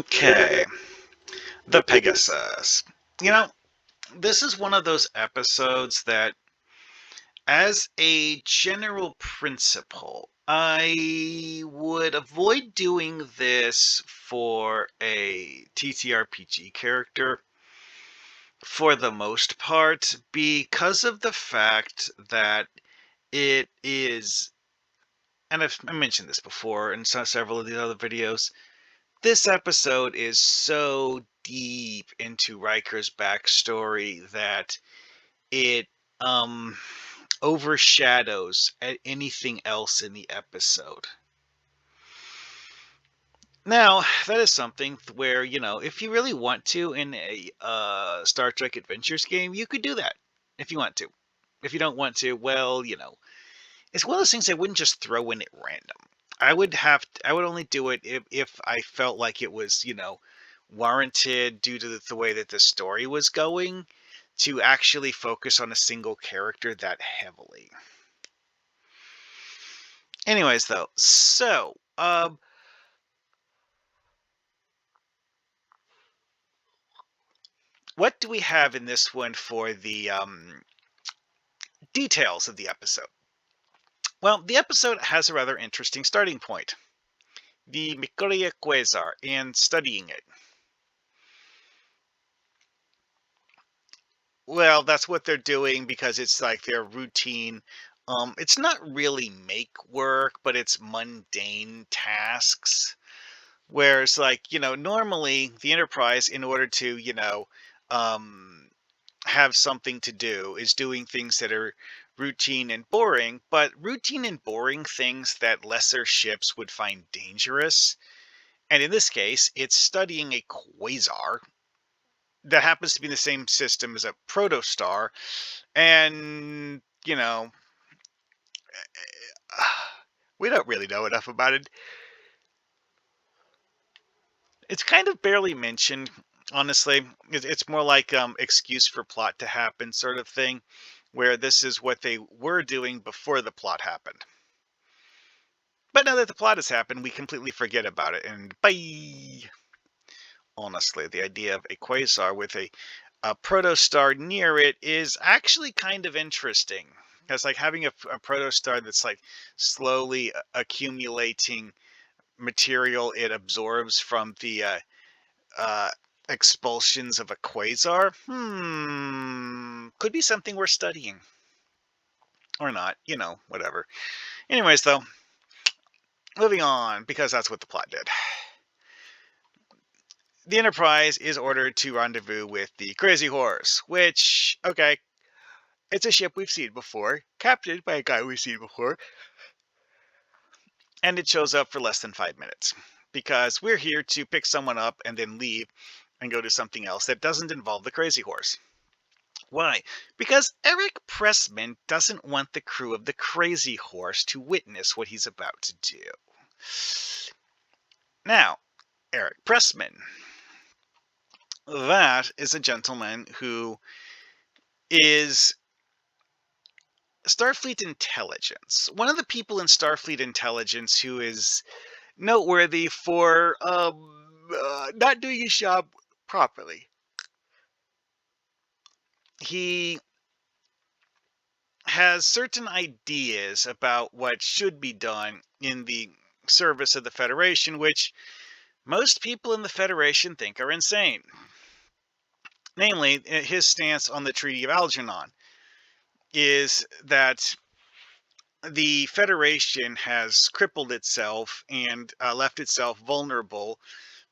Okay, the Pegasus. You know, this is one of those episodes that, as a general principle, I would avoid doing this for a TTRPG character for the most part because of the fact that it is, and I mentioned this before in several of the other videos. This episode is so deep into Riker's backstory that it um overshadows anything else in the episode. Now, that is something where, if you really want to in a Star Trek Adventures game, you could do that if you want to. If you don't want to, well, it's one of those things I wouldn't just throw in at random. I would only do it if I felt like it was, warranted due to the way that the story was going to actually focus on a single character that heavily. Anyways, though, so what do we have in this one for the details of the episode? Well, the episode has a rather interesting starting point. The Mekoria Quasar and studying it. Well, that's what they're doing because it's like their routine. It's not really make work, but it's mundane tasks. Whereas, normally the Enterprise, in order to, have something to do, is doing things that are routine and boring, but routine and boring things that lesser ships would find dangerous. And in this case, it's studying a quasar that happens to be in the same system as a protostar. And, we don't really know enough about it. It's kind of barely mentioned, honestly. It's more like excuse for plot to happen sort of thing, where this is what they were doing before the plot happened. But now that the plot has happened, we completely forget about it, and bye! Honestly, the idea of a quasar with a protostar near it is actually kind of interesting. Because having a protostar that's slowly accumulating material it absorbs from the expulsions of a quasar, could be something worth studying. Or not, whatever. Anyways, though, moving on, because that's what the plot did. The Enterprise is ordered to rendezvous with the Crazy Horse, which, okay, it's a ship we've seen before, captained by a guy we've seen before, and it shows up for less than 5 minutes, because we're here to pick someone up and then leave and go to something else that doesn't involve the Crazy Horse. Why? Because Erik Pressman doesn't want the crew of the Crazy Horse to witness what he's about to do. Now, Erik Pressman. That is a gentleman who is Starfleet Intelligence. One of the people in Starfleet Intelligence who is noteworthy for not doing his job properly. He has certain ideas about what should be done in the service of the Federation, which most people in the Federation think are insane. Namely, his stance on the Treaty of Algernon is that the Federation has crippled itself and left itself vulnerable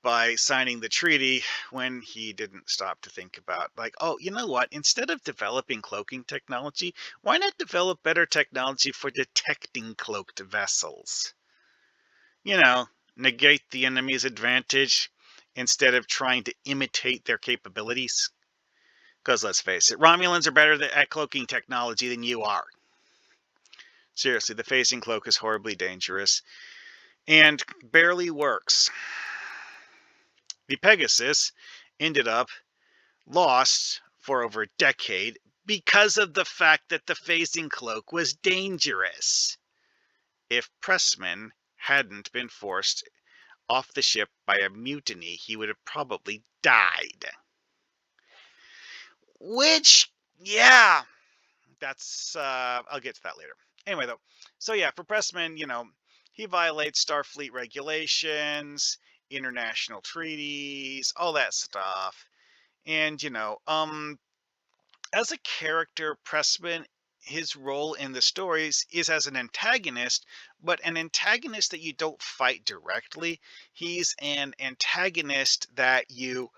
by signing the treaty when he didn't stop to think about, oh, you know what? Instead of developing cloaking technology, why not develop better technology for detecting cloaked vessels? Negate the enemy's advantage instead of trying to imitate their capabilities. Because let's face it, Romulans are better at cloaking technology than you are. Seriously, the phasing cloak is horribly dangerous and barely works. The Pegasus ended up lost for over a decade because of the fact that the phasing cloak was dangerous. If Pressman hadn't been forced off the ship by a mutiny, he would have probably died. Which, yeah, that's, I'll get to that later. Anyway, though, so yeah, for Pressman, he violates Starfleet regulations, international treaties, all that stuff. And, as a character, Pressman, his role in the stories is as an antagonist, but an antagonist that you don't fight directly. He's an antagonist that you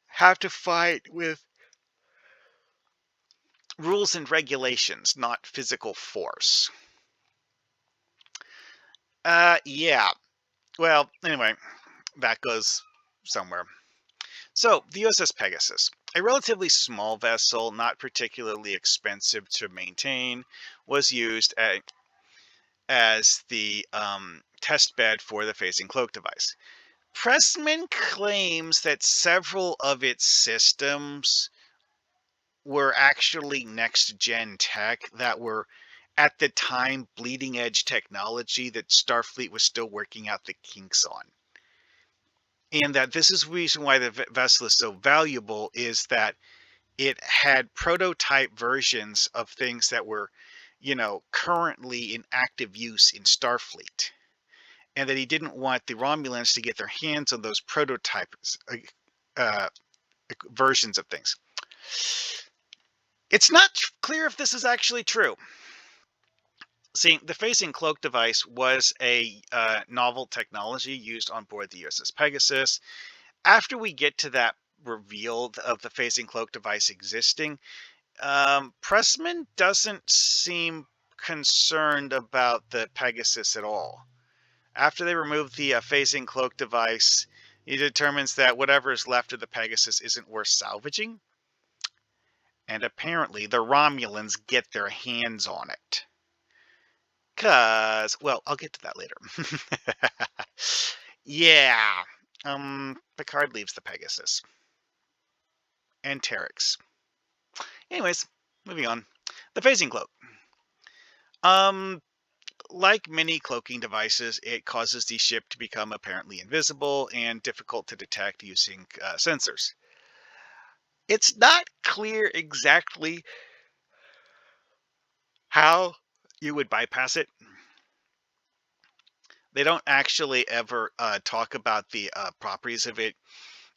have to fight with rules and regulations, not physical force. Yeah. Well, anyway, that goes somewhere. So, the USS Pegasus, a relatively small vessel, not particularly expensive to maintain, was used as the test bed for the phasing cloak device. Pressman claims that several of its systems were actually next-gen tech that were, at the time, bleeding-edge technology that Starfleet was still working out the kinks on. And that this is the reason why the vessel is so valuable, is that it had prototype versions of things that were, currently in active use in Starfleet. And that he didn't want the Romulans to get their hands on those prototypes, uh, versions of things. It's not clear if this is actually true. See, the phasing cloak device was a novel technology used on board the USS Pegasus. After we get to that reveal of the phasing cloak device existing, Pressman doesn't seem concerned about the Pegasus at all. After they remove the phasing cloak device, he determines that whatever is left of the Pegasus isn't worth salvaging. And apparently the Romulans get their hands on it. Well, I'll get to that later. Yeah. Picard leaves the Pegasus. And Terix. Anyways, moving on. The phasing cloak. Like many cloaking devices, it causes the ship to become apparently invisible and difficult to detect using sensors. It's not clear exactly how you would bypass it. They don't actually ever talk about the properties of it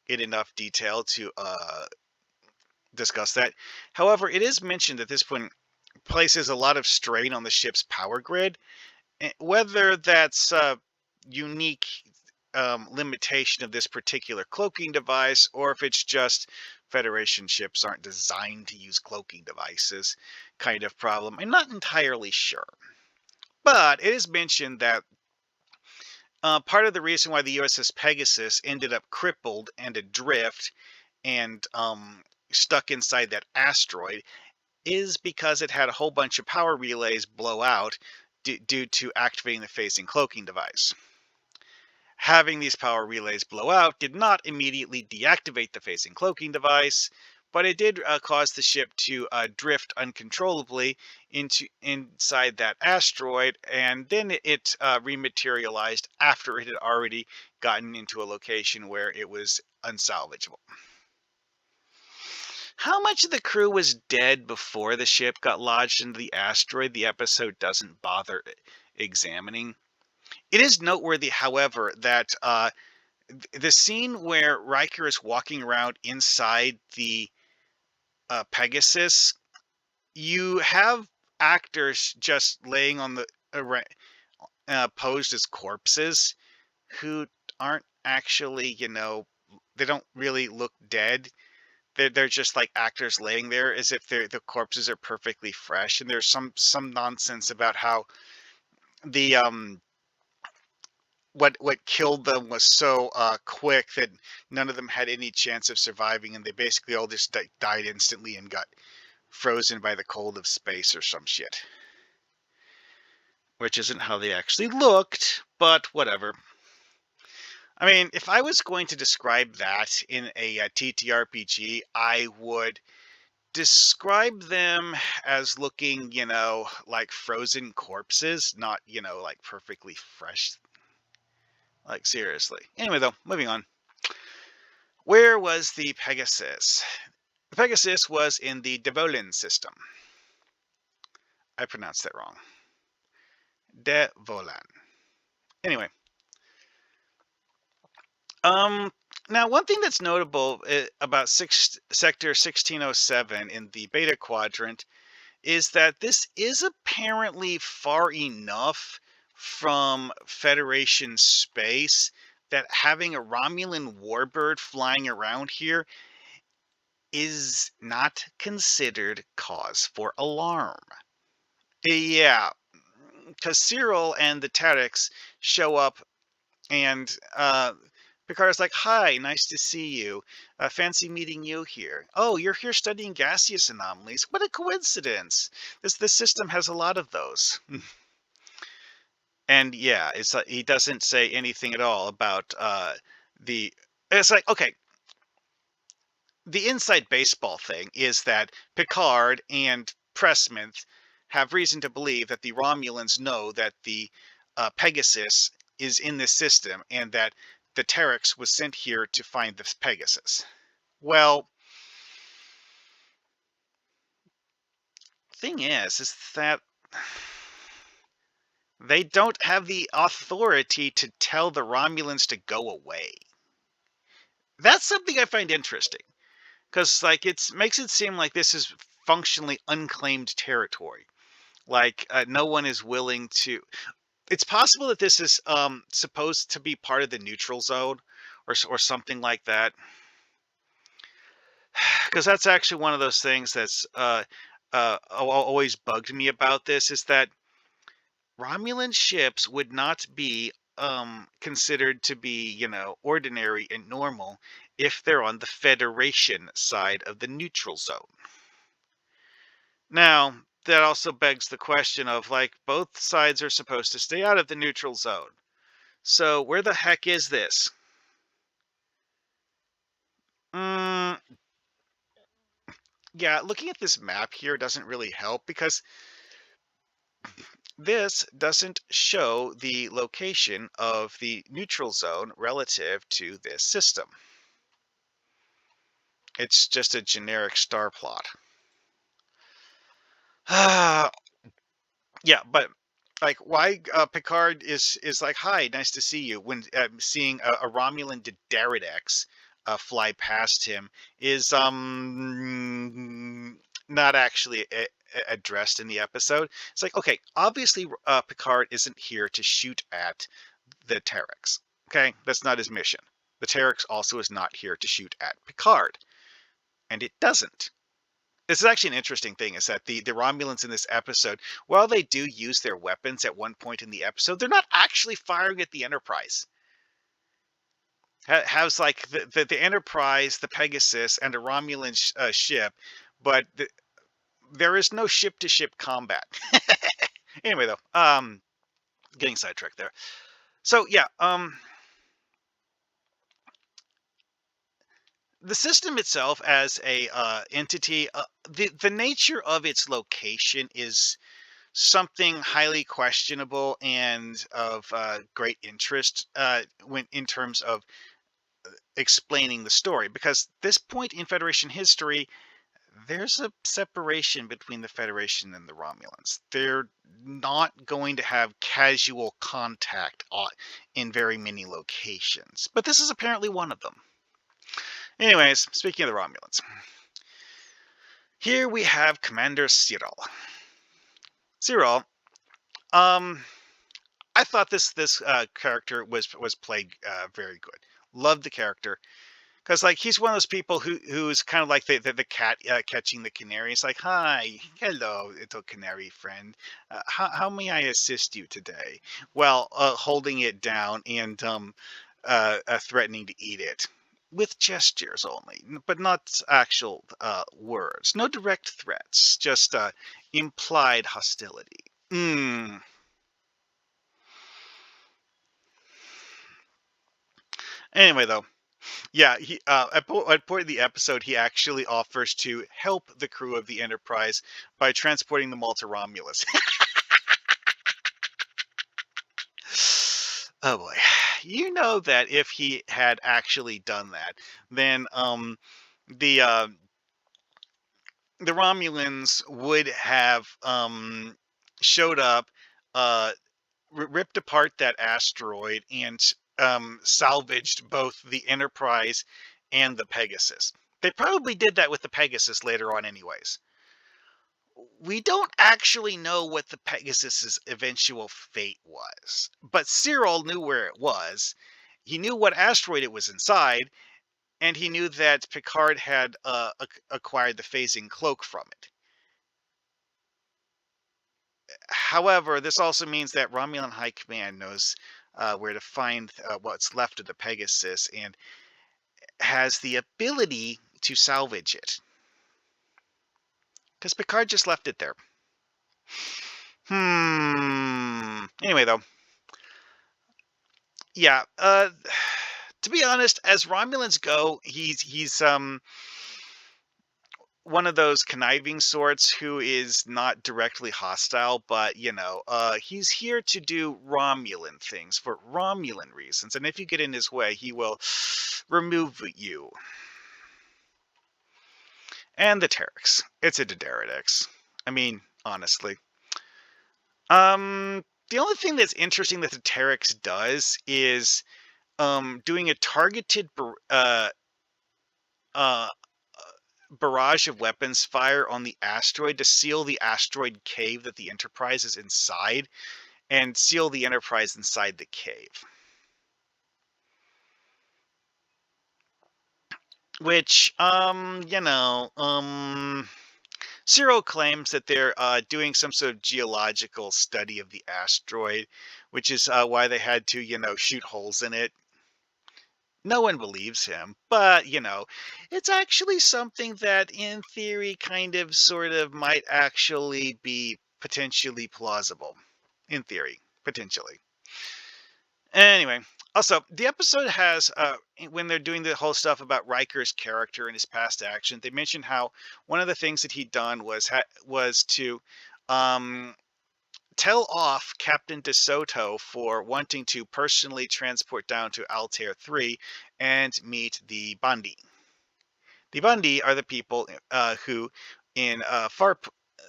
in enough detail to discuss that. However, it is mentioned that this point places a lot of strain on the ship's power grid. Whether that's a unique limitation of this particular cloaking device, or if it's just Federation ships aren't designed to use cloaking devices kind of problem, I'm not entirely sure. But it is mentioned that part of the reason why the USS Pegasus ended up crippled and adrift and stuck inside that asteroid is because it had a whole bunch of power relays blow out due to activating the phasing cloaking device. Having these power relays blow out did not immediately deactivate the phasing cloaking device, but it did cause the ship to drift uncontrollably inside that asteroid, and then it rematerialized after it had already gotten into a location where it was unsalvageable. How much of the crew was dead before the ship got lodged into the asteroid, the episode doesn't bother examining. It is noteworthy, however, that the scene where Riker is walking around inside the Pegasus, you have actors just laying on the posed as corpses who aren't actually, they don't really look dead. They're just like actors laying there as if the corpses are perfectly fresh. And there's some nonsense about how the what killed them was so quick that none of them had any chance of surviving, and they basically all just died instantly and got frozen by the cold of space or some shit. Which isn't how they actually looked, but whatever. I mean, if I was going to describe that in a TTRPG, I would describe them as looking, like frozen corpses, not, like perfectly fresh. Like, seriously. Anyway, though, moving on. Where was the Pegasus? The Pegasus was in the Devolin system. I pronounced that wrong. Devolin. Anyway. Now, one thing that's notable about Sector 1607 in the Beta Quadrant is that this is apparently far enough from Federation space that having a Romulan warbird flying around here is not considered cause for alarm. Yeah, because Sirol and the Terix show up, and Picard's like, "Hi, nice to see you. Fancy meeting you here. Oh, you're here studying gaseous anomalies. What a coincidence! This system has a lot of those." And yeah, it's like he doesn't say anything at all about the. It's like, okay, the inside baseball thing is that Picard and Pressman have reason to believe that the Romulans know that the Pegasus is in this system and that the Terix was sent here to find this Pegasus. Well, thing is that they don't have the authority to tell the Romulans to go away. That's something I find interesting. Because like it makes it seem like this is functionally unclaimed territory. Like no one is willing to. It's possible that this is supposed to be part of the neutral zone, or something like that. Because that's actually one of those things that's always bugged me about this is that Romulan ships would not be considered to be, ordinary and normal if they're on the Federation side of the neutral zone. Now, that also begs the question of, like, both sides are supposed to stay out of the neutral zone. So where the heck is this? Yeah, looking at this map here doesn't really help because this doesn't show the location of the neutral zone relative to this system. It's just a generic star plot. Yeah, but like why Picard is like, "Hi, nice to see you," when seeing a Romulan Daridex fly past him is not actually addressed in the episode. It's like, okay, obviously Picard isn't here to shoot at the Terix. Okay, that's not his mission. The Terix also is not here to shoot at Picard, and it doesn't. This is actually an interesting thing, is that the Romulans in this episode, while they do use their weapons at one point in the episode, they're not actually firing at the Enterprise. Has like the Enterprise, the Pegasus, and a Romulan ship, but there is no ship-to-ship combat. Anyway, though, getting sidetracked there. So yeah, the system itself as a entity, the nature of its location is something highly questionable and of great interest when in terms of explaining the story, because this point in Federation history, there's a separation between the Federation and the Romulans. They're not going to have casual contact in very many locations, but this is apparently one of them. Anyways, speaking of the Romulans, here we have Commander Sirol. Sirol, I thought this character was played very good. Loved the character because like he's one of those people who's kind of like the cat catching the canary. It's like, "Hi, hello, little canary friend. How may I assist you today?" Well, holding it down and threatening to eat it with gestures only, but not actual words. No direct threats, just implied hostility. Anyway, though, yeah, he at point in the episode, he actually offers to help the crew of the Enterprise by transporting them all to Romulus. Oh boy, you know that if he had actually done that, then the uh, the Romulans would have showed up, uh, ripped apart that asteroid, and salvaged both the Enterprise and the Pegasus. They probably did that with the Pegasus later on, anyways. We don't actually know what the Pegasus's eventual fate was, but Sirol knew where it was. He knew what asteroid it was inside, and he knew that Picard had acquired the phasing cloak from it. However, this also means that Romulan High Command knows where to find what's left of the Pegasus and has the ability to salvage it. Because Picard just left it there. Anyway, though. Yeah. To be honest, as Romulans go, he's one of those conniving sorts who is not directly hostile, but he's here to do Romulan things for Romulan reasons, and if you get in his way, he will remove you. And the Terix. It's a Dederidex. I mean, honestly. The only thing that's interesting that the Terix does is doing a targeted uh, barrage of weapons fire on the asteroid to seal the asteroid cave that the Enterprise is inside, and seal the Enterprise inside the cave. Which, Sirol claims that they're doing some sort of geological study of the asteroid, which is why they had to, shoot holes in it. No one believes him, but, it's actually something that, in theory, kind of, sort of, might actually be potentially plausible. In theory, potentially. Anyway, also, the episode has, when they're doing the whole stuff about Riker's character and his past action, they mentioned how one of the things that he'd done was to tell off Captain DeSoto for wanting to personally transport down to Altair III and meet the Bandi. The Bandi are the people who, in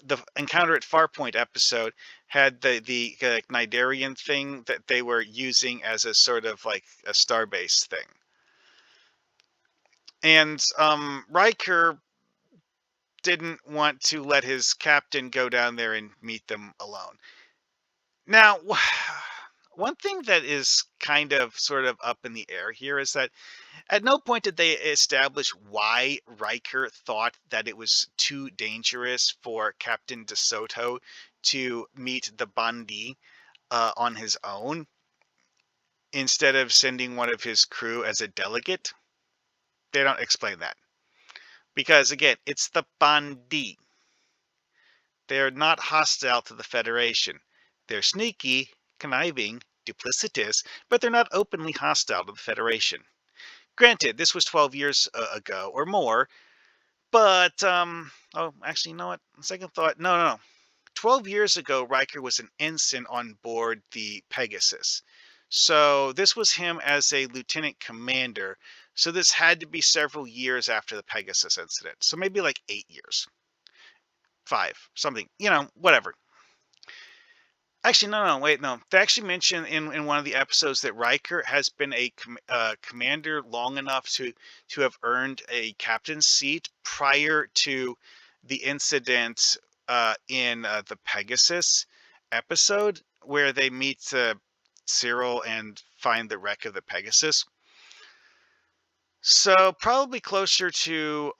the Encounter at Farpoint episode, had the Cnidarian thing that they were using as a sort of like a starbase thing. And Riker didn't want to let his captain go down there and meet them alone. Now, one thing that is kind of sort of up in the air here is that at no point did they establish why Riker thought that it was too dangerous for Captain DeSoto to meet the Bandi on his own instead of sending one of his crew as a delegate. They don't explain that. Because, again, it's the Bandi. They're not hostile to the Federation. They're sneaky, conniving, duplicitous, but they're not openly hostile to the Federation. Granted, this was 12 years ago or more, but, actually, you know what? Second thought, no. 12 years ago, Riker was an ensign on board the Pegasus. So this was him as a lieutenant commander. So this had to be several years after the Pegasus incident. So maybe like 8 years. 5, something, whatever. Actually, no, wait, no. They actually mentioned in one of the episodes that Riker has been a commander long enough to have earned a captain's seat prior to the incident in the Pegasus episode where they meet Sirol and find the wreck of the Pegasus. So probably closer to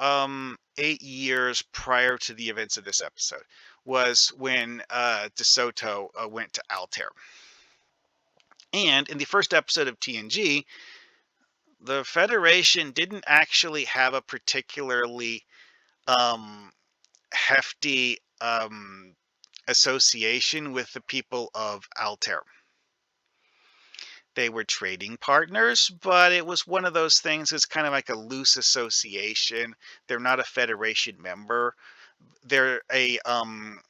8 years prior to the events of this episode was when DeSoto went to Altair. And in the first episode of TNG, the Federation didn't actually have a particularly hefty association with the people of Altair. They were trading partners, but it was one of those things. It's kind of like a loose association. They're not a Federation member. They're a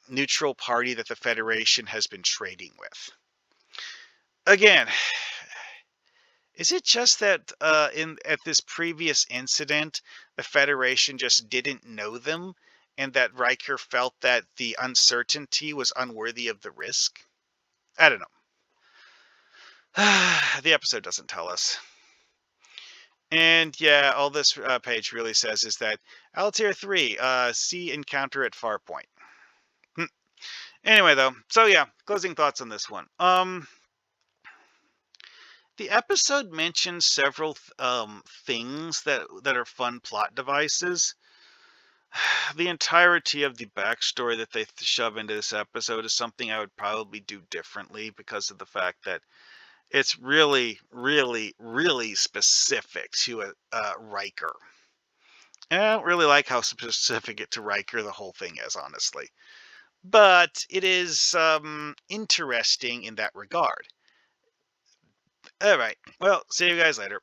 neutral party that the Federation has been trading with. Again, Is it just that in at this previous incident, the Federation just didn't know them, and that Riker felt that the uncertainty was unworthy of the risk? I don't know. The episode doesn't tell us. And yeah, all this page really says is that Altair III, see encounter at Farpoint. Anyway, though, so yeah, closing thoughts on this one. The episode mentions several things that are fun plot devices. The entirety of the backstory that they shove into this episode is something I would probably do differently because of the fact that it's really, really, really specific to a Riker. And I don't really like how specific it to Riker the whole thing is, honestly. But it is interesting in that regard. All right. Well, see you guys later.